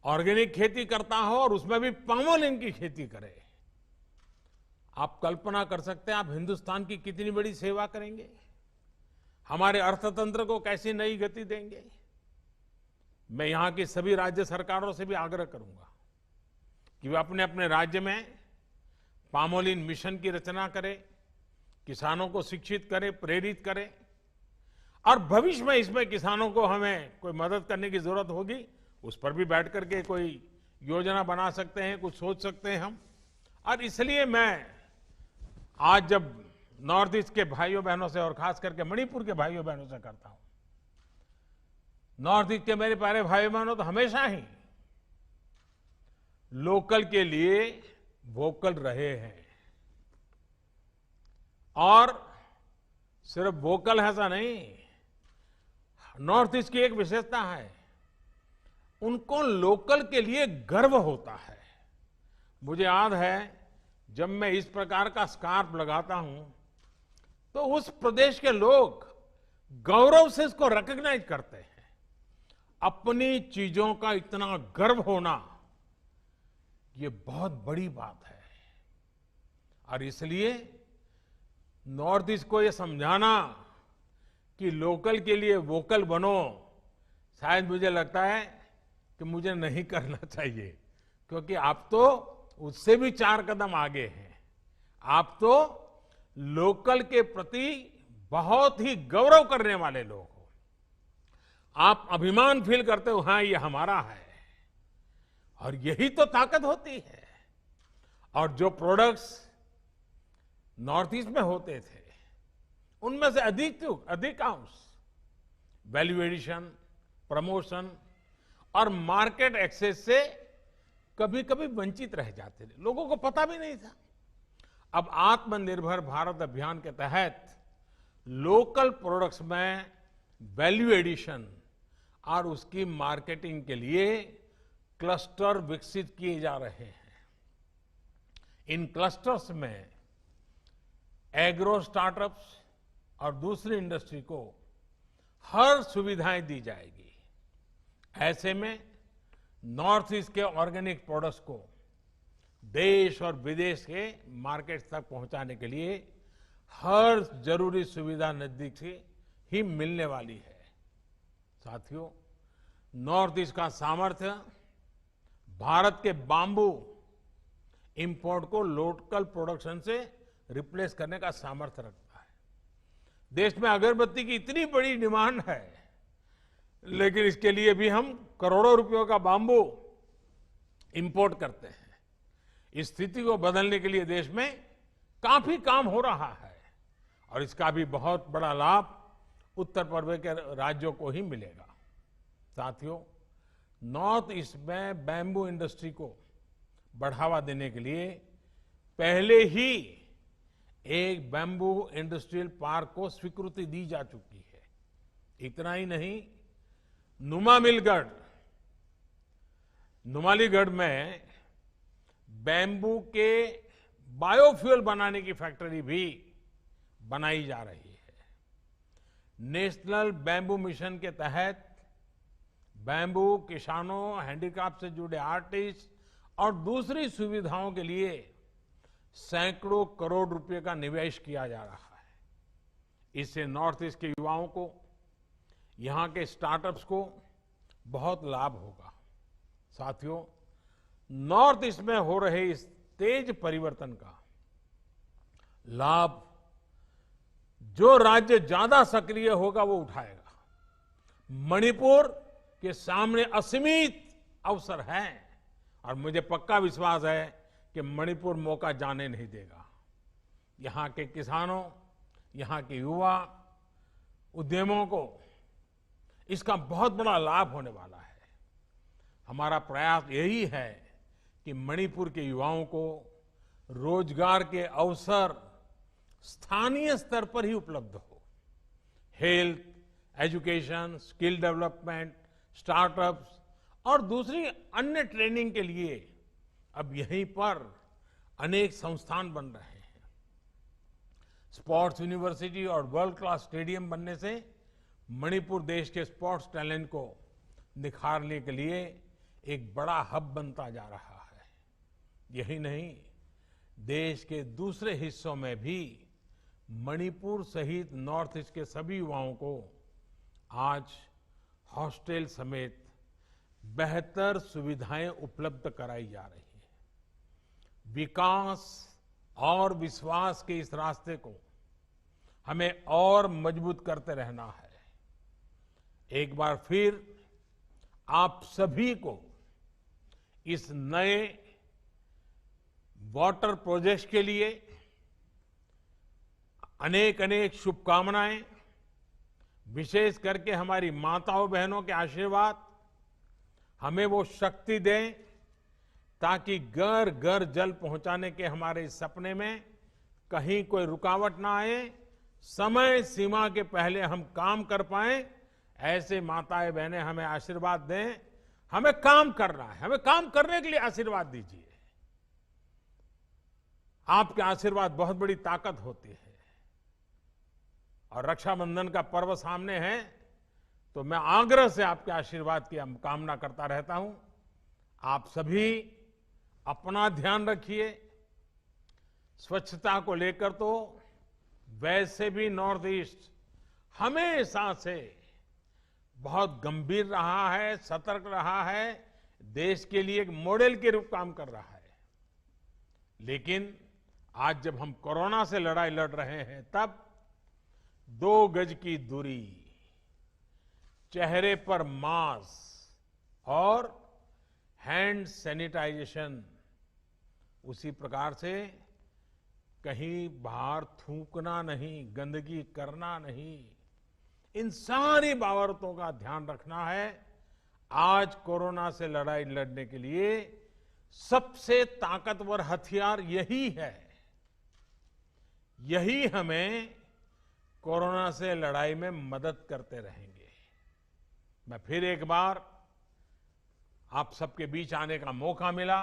[SPEAKER 5] ऑर्गेनिक खेती करता हो और उसमें भी पामोलिन की खेती करे, आप कल्पना कर सकते हैं आप हिंदुस्तान की कितनी बड़ी सेवा करेंगे, हमारे अर्थतंत्र को कैसी नई गति देंगे। मैं यहां की सभी राज्य सरकारों से भी आग्रह करूंगा कि वे अपने अपने राज्य में पामोलिन मिशन की रचना करें, किसानों को शिक्षित करें, प्रेरित करें। और भविष्य में इसमें किसानों को हमें कोई मदद करने की जरूरत होगी, उस पर भी बैठ करके कोई योजना बना सकते हैं, कुछ सोच सकते हैं हम। और इसलिए मैं आज जब नॉर्थ ईस्ट के भाइयों बहनों से और खास करके मणिपुर के भाइयों बहनों से करता हूं, नॉर्थ ईस्ट के मेरे प्यारे भाई बहनों तो हमेशा ही लोकल के लिए वोकल रहे हैं। और सिर्फ वोकल है ऐसा नहीं, नॉर्थ ईस्ट की एक विशेषता है, उनको लोकल के लिए गर्व होता है। मुझे याद है जब मैं इस प्रकार का स्कार्फ लगाता हूं तो उस प्रदेश के लोग गौरव से इसको रिकॉग्नाइज करते हैं। अपनी चीजों का इतना गर्व होना ये बहुत बड़ी बात है। और इसलिए नॉर्थ ईस्ट को ये समझाना कि लोकल के लिए वोकल बनो, शायद मुझे लगता है कि मुझे नहीं करना चाहिए, क्योंकि आप तो उससे भी 4 कदम आगे हैं। आप तो लोकल के प्रति बहुत ही गौरव करने वाले लोग हो। आप अभिमान फील करते हो, हाँ ये हमारा है, और यही तो ताकत होती है। और जो प्रोडक्ट्स नॉर्थ ईस्ट में होते थे उनमें से अधिकांश वैल्यू एडिशन, प्रमोशन और मार्केट एक्सेस से कभी कभी वंचित रह जाते थे, लोगों को पता भी नहीं था। अब आत्मनिर्भर भारत अभियान के तहत लोकल प्रोडक्ट्स में वैल्यू एडिशन और उसकी मार्केटिंग के लिए क्लस्टर विकसित किए जा रहे हैं। इन क्लस्टर्स में एग्रो स्टार्टअप्स और दूसरी इंडस्ट्री को हर सुविधाएं दी जाएगी। ऐसे में नॉर्थ ईस्ट के ऑर्गेनिक प्रोडक्ट्स को देश और विदेश के मार्केट तक पहुंचाने के लिए हर जरूरी सुविधा नजदीक से ही मिलने वाली है। साथियों, नॉर्थ ईस्ट का सामर्थ्य भारत के बांबू इंपोर्ट को लोकल प्रोडक्शन से रिप्लेस करने का सामर्थ्य रखता है। देश में अगरबत्ती की इतनी बड़ी डिमांड है, लेकिन इसके लिए भी हम करोड़ों रुपयों का बांबू इंपोर्ट करते हैं। इस स्थिति को बदलने के लिए देश में काफी काम हो रहा है, और इसका भी बहुत बड़ा लाभ उत्तर पूर्व के राज्यों को ही मिलेगा। साथियों, नॉर्थ ईस्ट में बैम्बू इंडस्ट्री को बढ़ावा देने के लिए पहले ही एक बैम्बू इंडस्ट्रियल पार्क को स्वीकृति दी जा चुकी है। इतना ही नहीं, नुमालीगढ़ में बैम्बू के बायोफ्यूल बनाने की फैक्ट्री भी बनाई जा रही है। नेशनल बैम्बू मिशन के तहत बैम्बू किसानों, हैंडीक्राफ्ट से जुड़े आर्टिस्ट और दूसरी सुविधाओं के लिए सैकड़ों करोड़ रुपए का निवेश किया जा रहा है। इससे नॉर्थ ईस्ट के युवाओं को, यहां के स्टार्टअप्स को बहुत लाभ होगा। साथियों, नॉर्थ ईस्ट में हो रहे इस तेज परिवर्तन का लाभ जो राज्य ज्यादा सक्रिय होगा वो उठाएगा। मणिपुर के सामने असीमित अवसर हैं, और मुझे पक्का विश्वास है कि मणिपुर मौका जाने नहीं देगा। यहां के किसानों, यहां के युवा उद्यमों को इसका बहुत बड़ा लाभ होने वाला है। हमारा प्रयास यही है कि मणिपुर के युवाओं को रोजगार के अवसर स्थानीय स्तर पर ही उपलब्ध हो। Health, education, skill development, startups और दूसरी अन्य ट्रेनिंग के लिए अब यहीं पर अनेक संस्थान बन रहे हैं। स्पोर्ट्स यूनिवर्सिटी और वर्ल्ड क्लास स्टेडियम बनने से मणिपुर देश के स्पोर्ट्स टैलेंट को निखारने के लिए एक बड़ा हब बनता जा रहा है। यही नहीं, देश के दूसरे हिस्सों में भी मणिपुर सहित नॉर्थ ईस्ट के सभी युवाओं को आज हॉस्टल समेत बेहतर सुविधाएं उपलब्ध कराई जा रही है। विकास और विश्वास के इस रास्ते को हमें और मजबूत करते रहना है। एक बार फिर आप सभी को इस नए वाटर प्रोजेक्ट के लिए अनेक अनेक शुभकामनाएं। विशेष करके हमारी माताओं बहनों के आशीर्वाद हमें वो शक्ति दें ताकि घर घर जल पहुंचाने के हमारे इस सपने में कहीं कोई रुकावट ना आए, समय सीमा के पहले हम काम कर पाएं। ऐसे माताएं बहनें हमें आशीर्वाद दें। हमें काम करना है, हमें काम करने के लिए आशीर्वाद दीजिए। आपके आशीर्वाद बहुत बड़ी ताकत होती है। और रक्षाबंधन का पर्व सामने है तो मैं आग्रह से आपके आशीर्वाद की कामना करता रहता हूं। आप सभी अपना ध्यान रखिए। स्वच्छता को लेकर तो वैसे भी नॉर्थ ईस्ट हमेशा से बहुत गंभीर रहा है, सतर्क रहा है, देश के लिए एक मॉडल के रूप काम कर रहा है। लेकिन आज जब हम कोरोना से लड़ाई लड़ रहे हैं तब 2 गज की दूरी, चेहरे पर मास्क और हैंड सैनिटाइजेशन, उसी प्रकार से कहीं बाहर थूकना नहीं, गंदगी करना नहीं, इन सारी बाबतों का ध्यान रखना है। आज कोरोना से लड़ाई लड़ने के लिए सबसे ताकतवर हथियार यही है। यही हमें कोरोना से लड़ाई में मदद करते रहेंगे। मैं फिर एक बार आप सबके बीच आने का मौका मिला।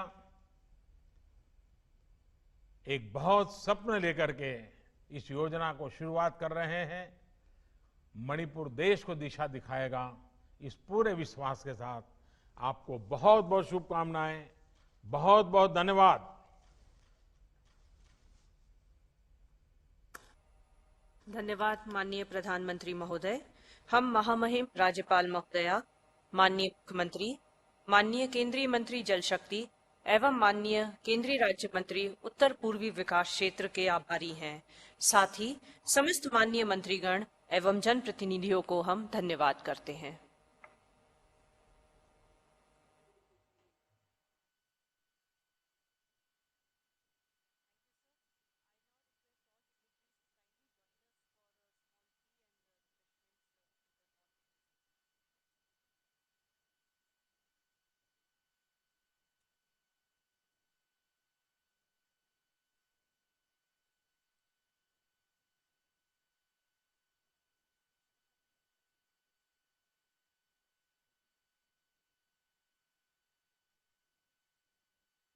[SPEAKER 5] एक बहुत सपने लेकर के इस योजना को शुरुआत कर रहे हैं। मणिपुर देश को दिशा दिखाएगा, इस पूरे विश्वास के साथ आपको बहुत बहुत शुभकामनाएं, बहुत बहुत धन्यवाद।
[SPEAKER 1] धन्यवाद माननीय प्रधानमंत्री महोदय। हम महामहिम राज्यपाल महोदया, माननीय मुख्यमंत्री, माननीय केंद्रीय मंत्री जल शक्ति एवं माननीय केंद्रीय राज्य मंत्री उत्तर पूर्वी विकास क्षेत्र के आभारी हैं। साथ ही समस्त माननीय मंत्रीगण एवं जनप्रतिनिधियों को हम धन्यवाद करते हैं।